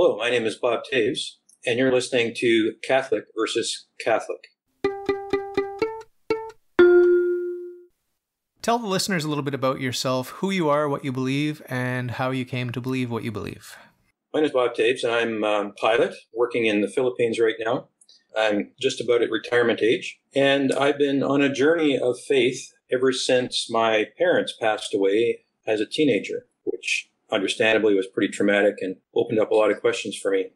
Hello, my name is Bob Toews, and you're listening to Catholic versus Catholic. Tell the listeners a little bit about yourself, who you are, what you believe, and how you came to believe what you believe. My name is Bob Toews, and I'm a pilot working in the Philippines right now. I'm just about at retirement age, and I've been on a journey of faith ever since my parents passed away as a teenager, which understandably was pretty traumatic and opened up a lot of questions for me.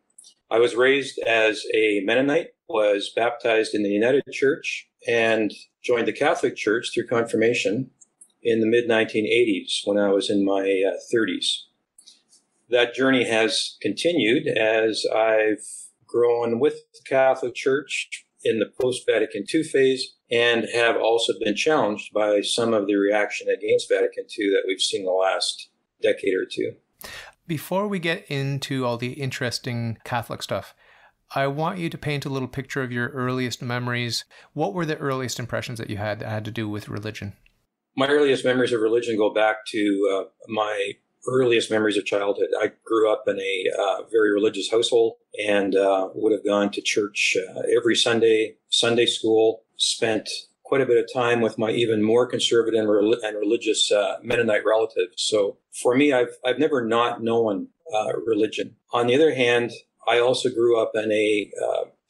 I was raised as a Mennonite, was baptized in the United Church, and joined the Catholic Church through confirmation in the mid-1980s when I was in my 30s. That journey has continued as I've grown with the Catholic Church in the post-Vatican II phase and have also been challenged by some of the reaction against Vatican II that we've seen the last decade or two. Before we get into all the interesting Catholic stuff, I want you to paint a little picture of your earliest memories. What were the earliest impressions that you had that had to do with religion? My earliest memories of religion go back to my earliest memories of childhood. I grew up in a very religious household and would have gone to church every Sunday school, spent quite a bit of time with my even more conservative and religious Mennonite relatives. So for me, I've never not known religion. On the other hand, I also grew up in a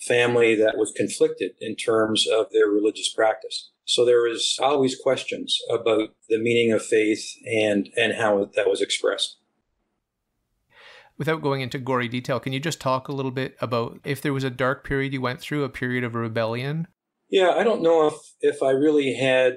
family that was conflicted in terms of their religious practice. So there was always questions about the meaning of faith and how that was expressed. Without going into gory detail, can you just talk a little bit about if there was a dark period you went through, a period of rebellion? Yeah, I don't know if I really had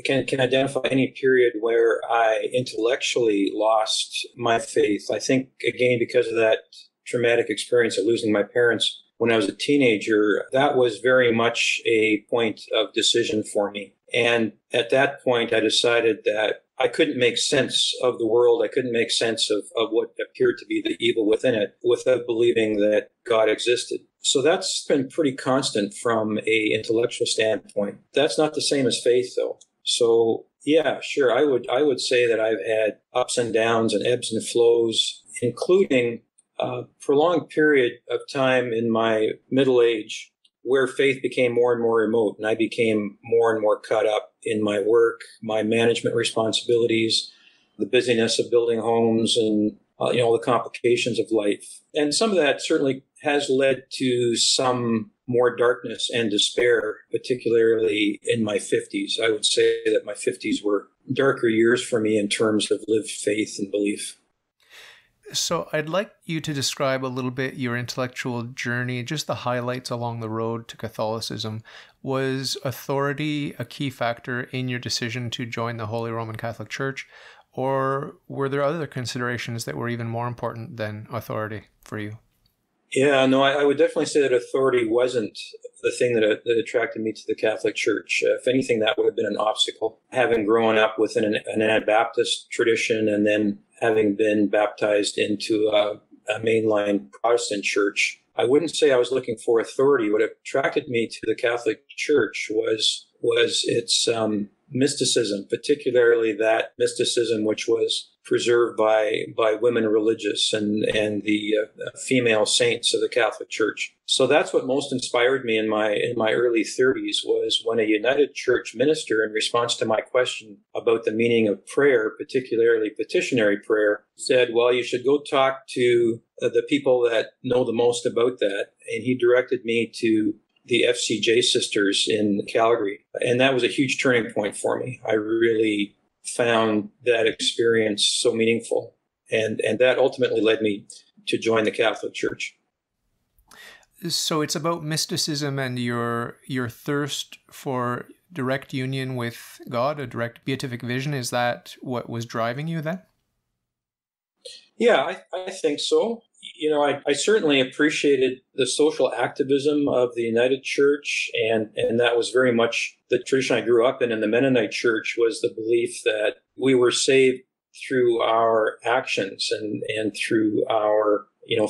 can identify any period where I intellectually lost my faith. I think, again, because of that traumatic experience of losing my parents when I was a teenager, that was very much a point of decision for me. And at that point, I decided that I couldn't make sense of the world. I couldn't make sense of what appeared to be the evil within it without believing that God existed. So that's been pretty constant from a intellectual standpoint. That's not the same as faith, though. So yeah, sure, I would say that I've had ups and downs and ebbs and flows, including a prolonged period of time in my middle age where faith became more and more remote, and I became more and more caught up in my work, my management responsibilities, the busyness of building homes, and all the complications of life. And some of that certainly has led to some more darkness and despair, particularly in my 50s. I would say that my 50s were darker years for me in terms of lived faith and belief. So I'd like you to describe a little bit your intellectual journey, just the highlights along the road to Catholicism. Was authority a key factor in your decision to join the Holy Roman Catholic Church, or were there other considerations that were even more important than authority for you? Yeah, no, I would definitely say that authority wasn't the thing that attracted me to the Catholic Church. If anything, that would have been an obstacle. Having grown up within an Anabaptist tradition and then having been baptized into a mainline Protestant church, I wouldn't say I was looking for authority. What attracted me to the Catholic Church was its mysticism, particularly that mysticism which was preserved by women religious and the female saints of the Catholic Church. So that's what most inspired me in my early 30s was when a United Church minister, in response to my question about the meaning of prayer, particularly petitionary prayer, said, well, you should go talk to the people that know the most about that. And he directed me to the FCJ sisters in Calgary. And that was a huge turning point for me. I really found that experience so meaningful. And that ultimately led me to join the Catholic Church. So it's about mysticism and your thirst for direct union with God, a direct beatific vision. Is that what was driving you then? Yeah, I think so. I certainly appreciated the social activism of the United Church, and that was very much the tradition I grew up in the Mennonite Church, was the belief that we were saved through our actions and through our,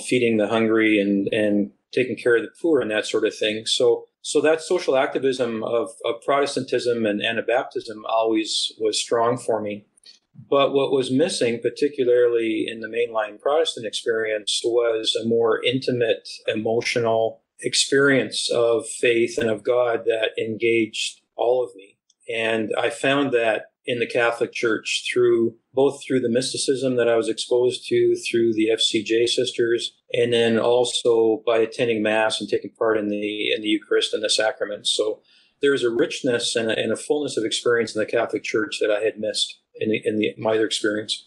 feeding the hungry and taking care of the poor and that sort of thing. So that social activism of Protestantism and Anabaptism always was strong for me. But what was missing, particularly in the mainline Protestant experience, was a more intimate, emotional experience of faith and of God that engaged all of me. And I found that in the Catholic Church both through the mysticism that I was exposed to through the FCJ sisters, and then also by attending Mass and taking part in the Eucharist and the sacraments. So there's a richness and a fullness of experience in the Catholic Church that I had missed in my other experience.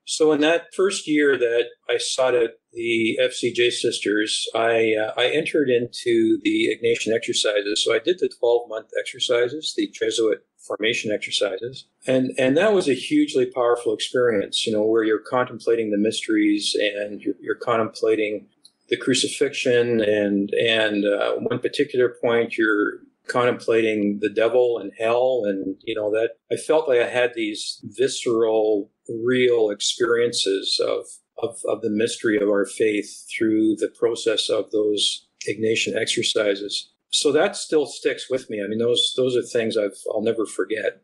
So in that first year that I sought out the FCJ sisters, I entered into the Ignatian exercises. So I did the 12-month exercises, the Jesuit formation exercises. And that was a hugely powerful experience, where you're contemplating the mysteries and you're contemplating the crucifixion and one particular point you're contemplating the devil and hell, and that I felt like I had these visceral, real experiences of the mystery of our faith through the process of those Ignatian exercises. So that still sticks with me. I mean, those are things I'll never forget.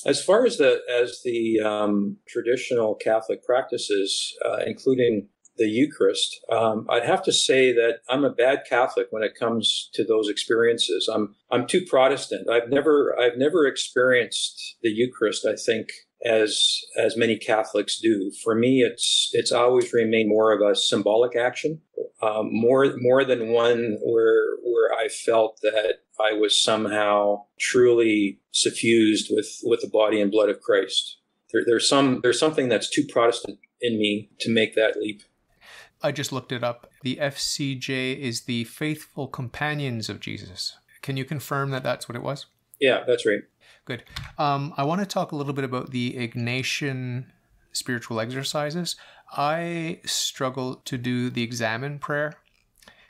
As far as the traditional Catholic practices, including the Eucharist, I'd have to say that I'm a bad Catholic when it comes to those experiences. I'm too Protestant. I've never experienced the Eucharist, I think, as many Catholics do. For me, it's always remained more of a symbolic action, more than one where I felt that I was somehow truly suffused with the body and blood of Christ. There's something that's too Protestant in me to make that leap. I just looked it up. The FCJ is the Faithful Companions of Jesus. Can you confirm that that's what it was? Yeah, that's right. Good. I want to talk a little bit about the Ignatian spiritual exercises. I struggle to do the examen prayer.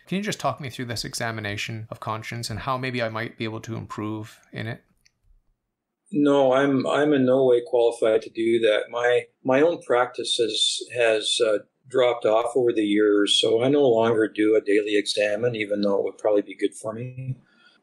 Can you just talk me through this examination of conscience and how maybe I might be able to improve in it? No, I'm in no way qualified to do that. My own practice has dropped off over the years, so I no longer do a daily examen, even though it would probably be good for me.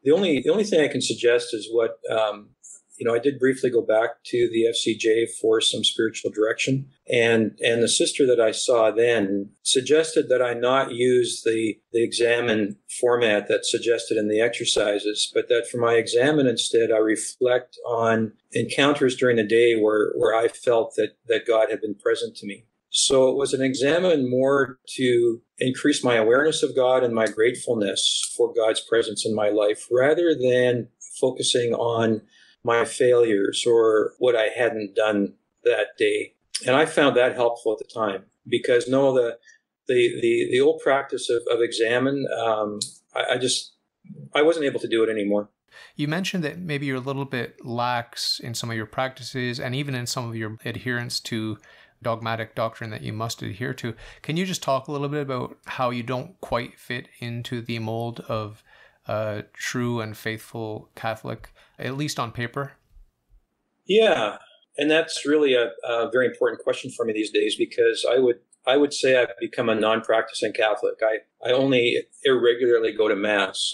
The only thing I can suggest is what I did briefly go back to the FCJ for some spiritual direction, and the sister that I saw then suggested that I not use the examen format that's suggested in the exercises, but that for my examen instead I reflect on encounters during the day where I felt that God had been present to me. So it was an examen more to increase my awareness of God and my gratefulness for God's presence in my life, rather than focusing on my failures or what I hadn't done that day. And I found that helpful at the time, because the old practice of examen, I wasn't able to do it anymore. You mentioned that maybe you're a little bit lax in some of your practices and even in some of your adherence to dogmatic doctrine that you must adhere to. Can you just talk a little bit about how you don't quite fit into the mold of a true and faithful Catholic, at least on paper? Yeah, and that's really a very important question for me these days, because I would say I've become a non-practicing Catholic. I only irregularly go to Mass.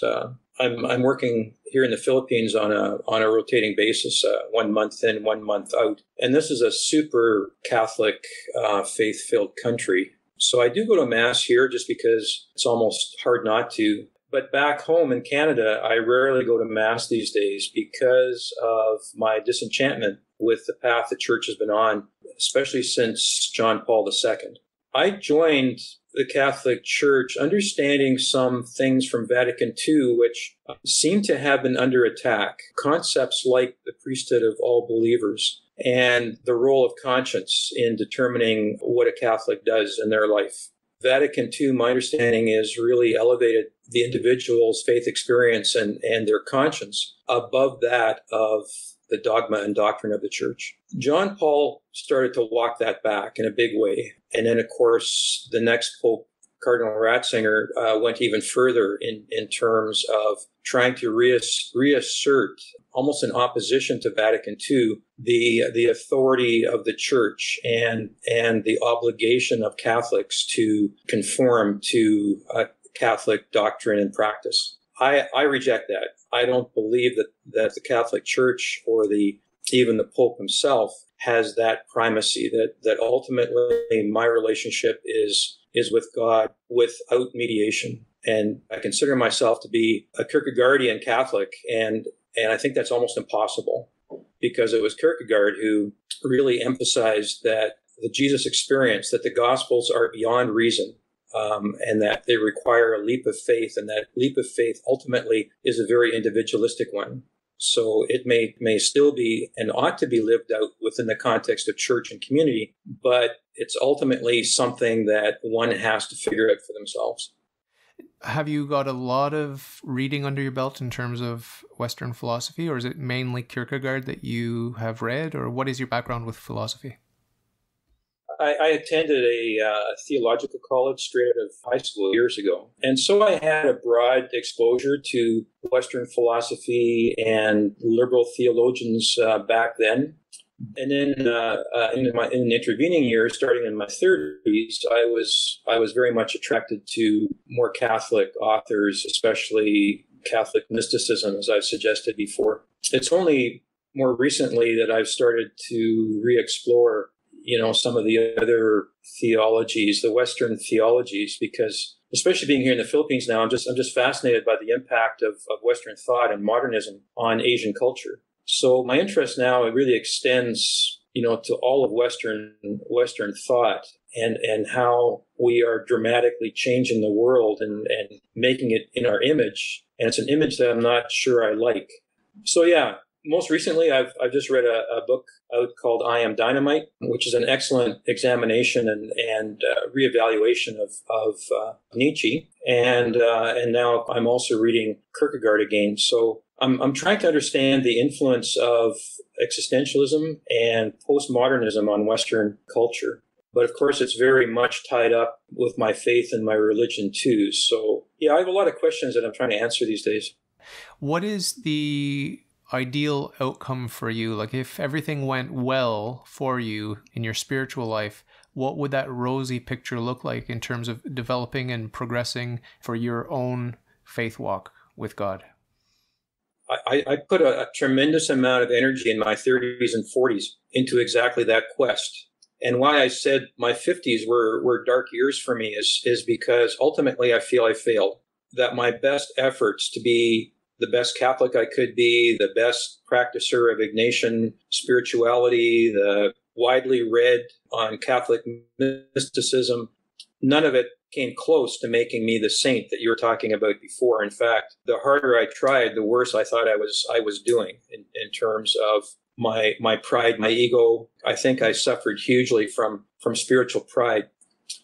I'm working here in the Philippines on a rotating basis, 1 month in, 1 month out. And this is a super Catholic, faith-filled country. So I do go to Mass here just because it's almost hard not to. But back home in Canada, I rarely go to Mass these days because of my disenchantment with the path the Church has been on, especially since John Paul II. I joined the Catholic Church understanding some things from Vatican II, which seem to have been under attack. Concepts like the priesthood of all believers and the role of conscience in determining what a Catholic does in their life. Vatican II, my understanding, is really elevated the individual's faith experience and their conscience above that of the dogma and doctrine of the Church. John Paul started to walk that back in a big way. And then, of course, the next Pope, Cardinal Ratzinger, went even further in terms of trying to reassert, almost in opposition to Vatican II, the authority of the Church and the obligation of Catholics to conform to Catholic doctrine and practice. I reject that. I don't believe that the Catholic Church or even the Pope himself has that primacy, that ultimately my relationship is with God without mediation. And I consider myself to be a Kierkegaardian Catholic, and I think that's almost impossible, because it was Kierkegaard who really emphasized that the Jesus experience, that the Gospels are beyond reason, and that they require a leap of faith, and that leap of faith ultimately is a very individualistic one. So it may still be and ought to be lived out within the context of church and community, but it's ultimately something that one has to figure out for themselves. Have you got a lot of reading under your belt in terms of Western philosophy, or is it mainly Kierkegaard that you have read, or what is your background with philosophy? I attended a theological college straight out of high school years ago. And so I had a broad exposure to Western philosophy and liberal theologians back then. And then in the intervening years, starting in my 30s, I was very much attracted to more Catholic authors, especially Catholic mysticism, as I've suggested before. It's only more recently that I've started to re-explore some of the other theologies, the Western theologies, because especially being here in the Philippines now, I'm just fascinated by the impact of Western thought and modernism on Asian culture. So my interest now, it really extends, to all of Western thought and how we are dramatically changing the world and making it in our image. And it's an image that I'm not sure I like. So yeah. Most recently, I've just read a book out called I Am Dynamite, which is an excellent examination and reevaluation of Nietzsche. And now I'm also reading Kierkegaard again. So I'm trying to understand the influence of existentialism and postmodernism on Western culture. But of course, it's very much tied up with my faith and my religion too. So yeah, I have a lot of questions that I'm trying to answer these days. What is the ideal outcome for you? Like, if everything went well for you in your spiritual life, what would that rosy picture look like in terms of developing and progressing for your own faith walk with God? I put a tremendous amount of energy in my 30s and 40s into exactly that quest. And why I said my 50s were dark years for me is because ultimately I feel I failed. That my best efforts to be the best Catholic I could be, the best practicer of Ignatian spirituality, the widely read on Catholic mysticism, none of it came close to making me the saint that you were talking about before. In fact, the harder I tried, the worse I thought I was doing in terms of my pride, my ego. I think I suffered hugely from spiritual pride.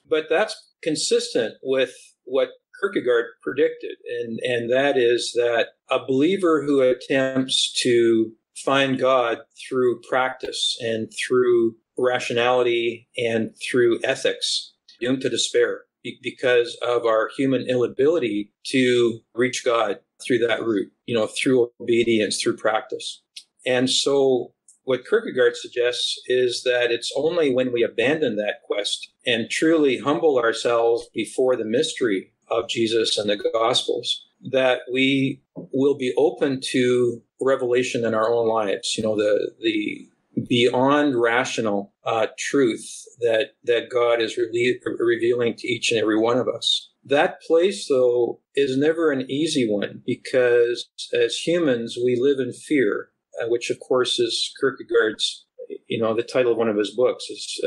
But that's consistent with what Kierkegaard predicted, and that is that a believer who attempts to find God through practice and through rationality and through ethics, doomed to despair because of our human inability to reach God through that route, through obedience, through practice. And so what Kierkegaard suggests is that it's only when we abandon that quest and truly humble ourselves before the mystery of Jesus and the Gospels that we will be open to revelation in our own lives, the beyond rational truth that God is revealing to each and every one of us. That place, though, is never an easy one because as humans, we live in fear, which, of course, is Kierkegaard's, the title of one of his books is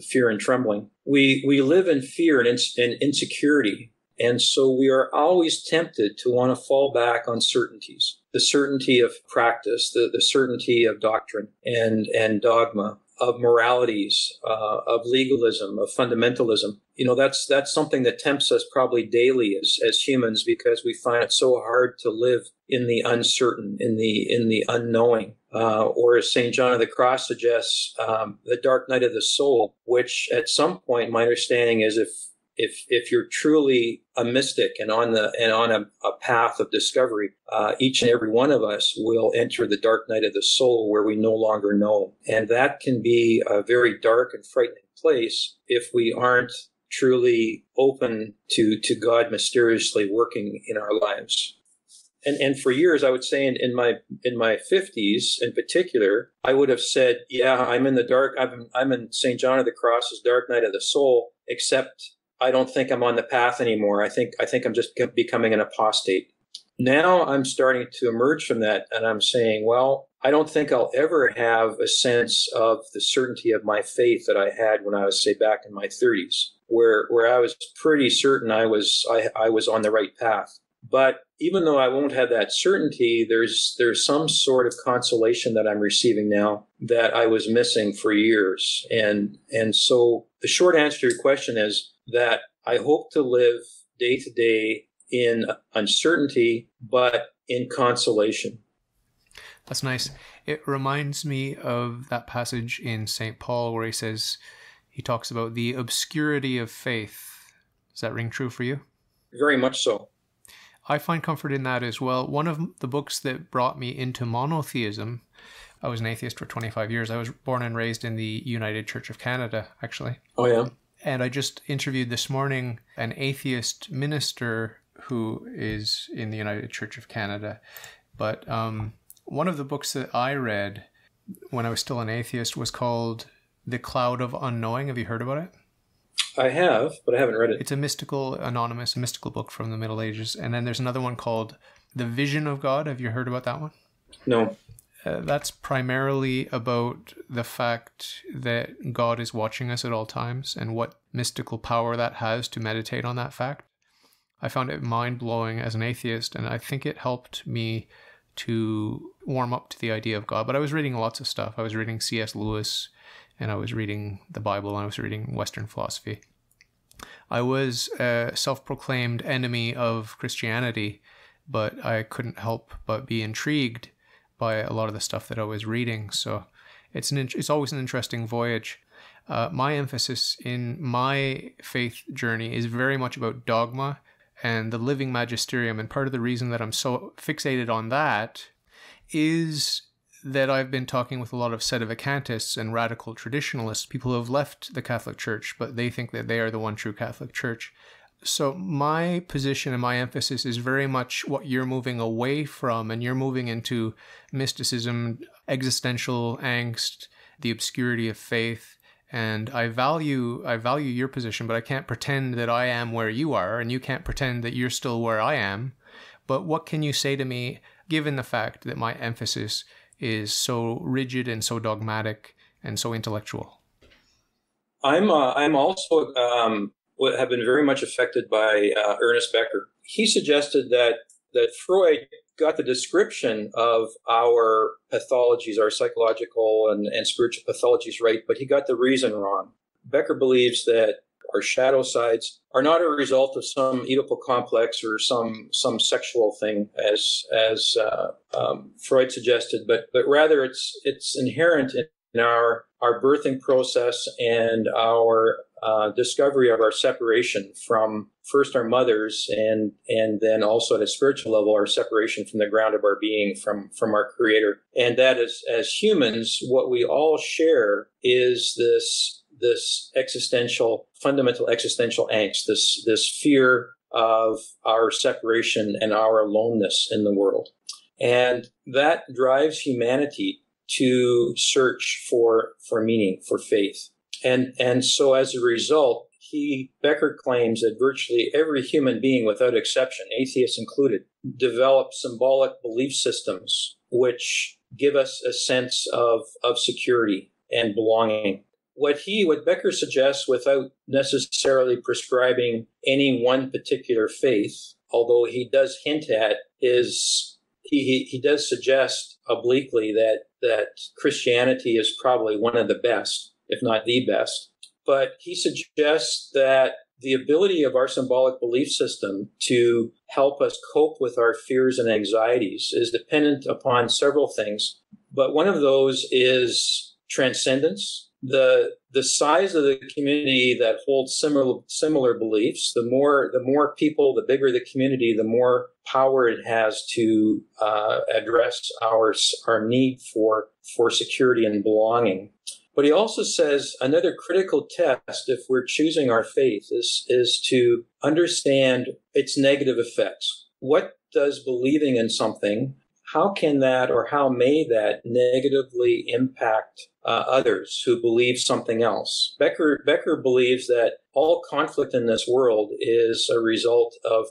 Fear and Trembling. We live in fear and insecurity. And so we are always tempted to want to fall back on certainties, the certainty of practice, the certainty of doctrine and dogma, of moralities, of legalism, of fundamentalism. That's something that tempts us probably daily as humans because we find it so hard to live in the uncertain, in the unknowing. Or as St. John of the Cross suggests, the dark night of the soul, which at some point my understanding is if you're truly a mystic and on a path of discovery, each and every one of us will enter the dark night of the soul where we no longer know. And that can be a very dark and frightening place if we aren't truly open to God mysteriously working in our lives. And for years, I would say in my 50s in particular, I would have said, yeah, I'm in the dark. I'm in St. John of the Cross's dark night of the soul, except I don't think I'm on the path anymore. I think I'm just becoming an apostate. Now I'm starting to emerge from that, and I'm saying, well, I don't think I'll ever have a sense of the certainty of my faith that I had when I was, say, back in my 30s, where I was pretty certain I was on the right path. But even though I won't have that certainty, there's some sort of consolation that I'm receiving now that I was missing for years. And so the short answer to your question is that I hope to live day to day in uncertainty, but in consolation. That's nice. It reminds me of that passage in St. Paul where he talks about the obscurity of faith. Does that ring true for you? Very much so. I find comfort in that as well. One of the books that brought me into monotheism, I was an atheist for 25 years. I was born and raised in the United Church of Canada, actually. Oh, yeah. And I just interviewed this morning an atheist minister who is in the United Church of Canada. But one of the books that I read when I was still an atheist was called The Cloud of Unknowing. Have you heard about it? I have, but I haven't read it. It's a mystical book from the Middle Ages. And then there's another one called The Vision of God. Have you heard about that one? No. That's primarily about the fact that God is watching us at all times and what mystical power that has to meditate on that fact. I found it mind-blowing as an atheist, and I think it helped me to warm up to the idea of God. But I was reading lots of stuff. I was reading C.S. Lewis, and I was reading the Bible, and I was reading Western philosophy. I was a self-proclaimed enemy of Christianity, but I couldn't help but be intrigued by a lot of the stuff that I was reading. So it's always an interesting voyage. My emphasis in my faith journey is very much about dogma and the living magisterium. And part of the reason that I'm so fixated on that is that I've been talking with a lot of sedevacantists and radical traditionalists, people who have left the Catholic Church, but they think that they are the one true Catholic Church. So my position and my emphasis is very much what you're moving away from, and you're moving into mysticism, existential angst, the obscurity of faith. And I value your position, but I can't pretend that I am where you are, and you can't pretend that you're still where I am. But what can you say to me, given the fact that my emphasis is so rigid and so dogmatic and so intellectual? I'm also have been very much affected by Ernest Becker. He suggested that Freud got the description of our pathologies, our psychological and spiritual pathologies right, but he got the reason wrong. Becker believes that our shadow sides are not a result of some Oedipal complex or some sexual thing, as Freud suggested, but rather it's inherent in our birthing process and our discovery of our separation from first our mothers and then also at a spiritual level, our separation from the ground of our being from our Creator. And that is, as humans, what we all share is this fundamental existential angst, this fear of our separation and our aloneness in the world. And that drives humanity to search for meaning, for faith. And so as a result, Becker claims that virtually every human being without exception, atheists included, develop symbolic belief systems which give us a sense of security and belonging. What Becker suggests, without necessarily prescribing any one particular faith, although he does hint at, is he does suggest obliquely that Christianity is probably one of the best, if not the best. But he suggests that the ability of our symbolic belief system to help us cope with our fears and anxieties is dependent upon several things. But one of those is transcendence. The size of the community that holds similar beliefs, the more people, the bigger the community, the more power it has to address our need for security and belonging. But he also says another critical test, if we're choosing our faith, is to understand its negative effects. What does believing in something, how can that or how may that negatively impact others who believe something else? Becker believes that all conflict in this world is a result of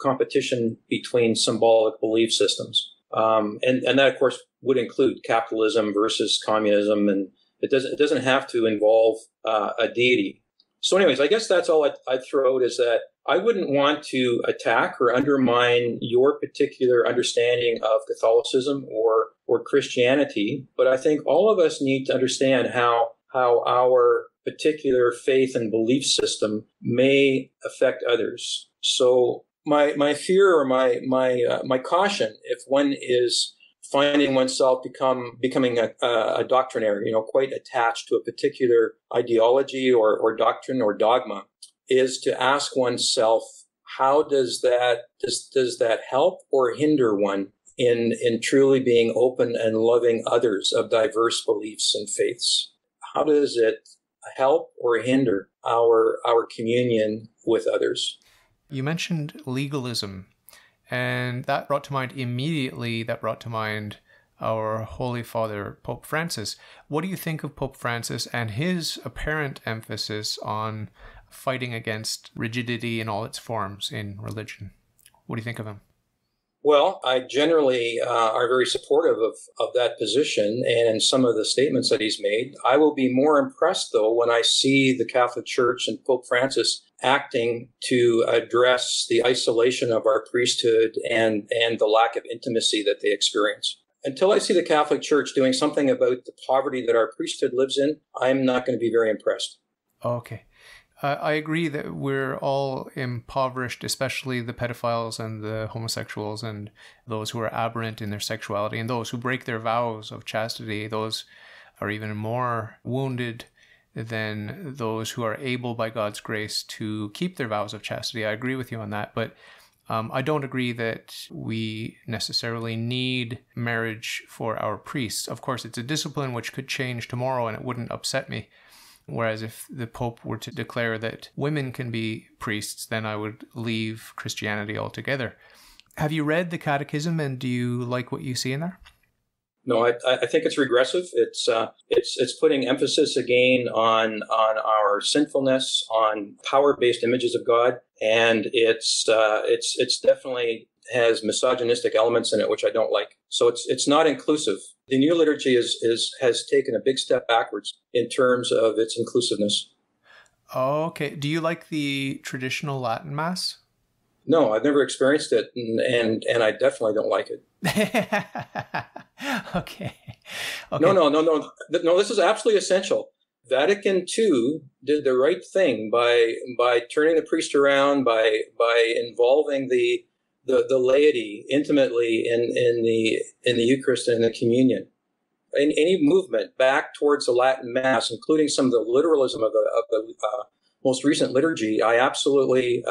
competition between symbolic belief systems. And that, of course, would include capitalism versus communism, and it doesn't have to involve a deity. So anyways, I guess that's all I'd throw out, is that I wouldn't want to attack or undermine your particular understanding of Catholicism or Christianity, but I think all of us need to understand how our particular faith and belief system may affect others. So my fear or my caution, if one is finding oneself becoming a doctrinaire, quite attached to a particular ideology or doctrine or dogma, is to ask oneself, how does that help or hinder one in truly being open and loving others of diverse beliefs and faiths? How does it help or hinder our communion with others? You mentioned legalism, and that brought to mind our Holy Father, Pope Francis. What do you think of Pope Francis and his apparent emphasis on fighting against rigidity in all its forms in religion? What do you think of him? Well, I generally are very supportive of that position and some of the statements that he's made. I will be more impressed, though, when I see the Catholic Church and Pope Francis acting to address the isolation of our priesthood and the lack of intimacy that they experience. Until I see the Catholic Church doing something about the poverty that our priesthood lives in, I'm not going to be very impressed. Okay. I agree that we're all impoverished, especially the pedophiles and the homosexuals and those who are aberrant in their sexuality and those who break their vows of chastity. Those are even more wounded than those who are able by God's grace to keep their vows of chastity. I agree with you on that, but I don't agree that we necessarily need marriage for our priests. Of course, it's a discipline which could change tomorrow and it wouldn't upset me. Whereas if the Pope were to declare that women can be priests, then I would leave Christianity altogether. Have you read the Catechism, and do you like what you see in there? No, I think it's regressive. It's putting emphasis again on our sinfulness, on power-based images of God, and it's definitely has misogynistic elements in it, which I don't like. So it's not inclusive. The new liturgy has taken a big step backwards in terms of its inclusiveness. Okay. Do you like the traditional Latin Mass? No, I've never experienced it, and I definitely don't like it. Okay. No. This is absolutely essential. Vatican II did the right thing by turning the priest around, by involving the laity intimately in the Eucharist and the communion. Any movement back towards the Latin Mass, including some of the literalism of the most recent liturgy, I absolutely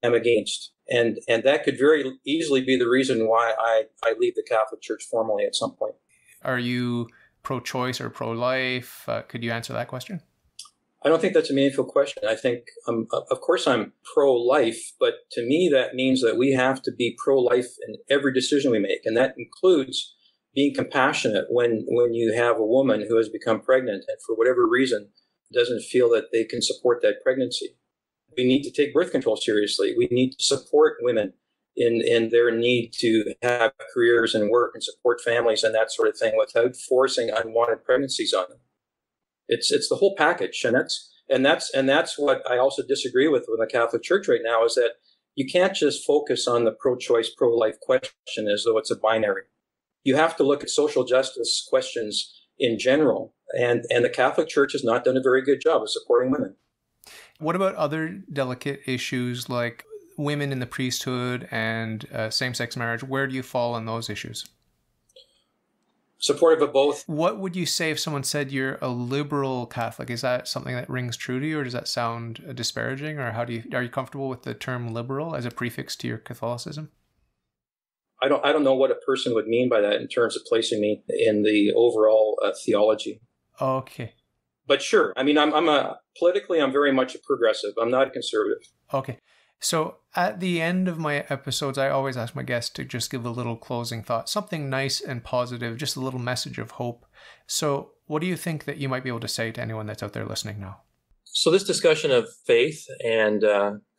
am against. And that could very easily be the reason why I leave the Catholic Church formally at some point. Are you pro-choice or pro-life? Could you answer that question? I don't think that's a meaningful question. I think, of course, I'm pro-life, but to me, that means that we have to be pro-life in every decision we make. And that includes being compassionate when you have a woman who has become pregnant and for whatever reason doesn't feel that they can support that pregnancy. We need to take birth control seriously. We need to support women in their need to have careers and work and support families and that sort of thing without forcing unwanted pregnancies on them. It's the whole package, and that's what I also disagree with the Catholic Church right now, is that you can't just focus on the pro-choice, pro-life question as though it's a binary. You have to look at social justice questions in general, and the Catholic Church has not done a very good job of supporting women. What about other delicate issues like women in the priesthood and same-sex marriage? Where do you fall on those issues? Supportive of both. What would you say if someone said you're a liberal Catholic? Is that something that rings true to you, or does that sound disparaging? Or are you comfortable with the term liberal as a prefix to your Catholicism? I don't know what a person would mean by that in terms of placing me in the overall theology. Okay. But sure, I mean, I'm politically, I'm very much a progressive. I'm not a conservative. Okay. So at the end of my episodes, I always ask my guests to just give a little closing thought, something nice and positive, just a little message of hope. So what do you think that you might be able to say to anyone that's out there listening now? So this discussion of faith and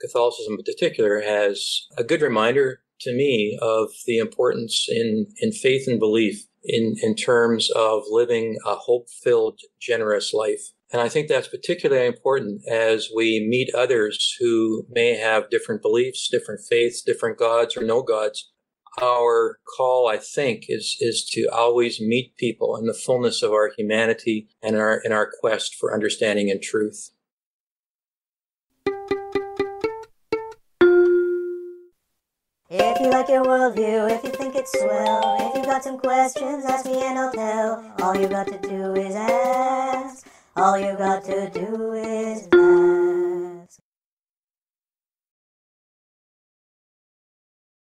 Catholicism in particular has a good reminder to me of the importance in faith and belief in terms of living a hope-filled, generous life. And I think that's particularly important as we meet others who may have different beliefs, different faiths, different gods or no gods. Our call, I think, is to always meet people in the fullness of our humanity and in our quest for understanding and truth. If you like your worldview, if you think it's swell, if you've got some questions, ask me and I'll tell. All you got to do is ask. All you got to do is ask.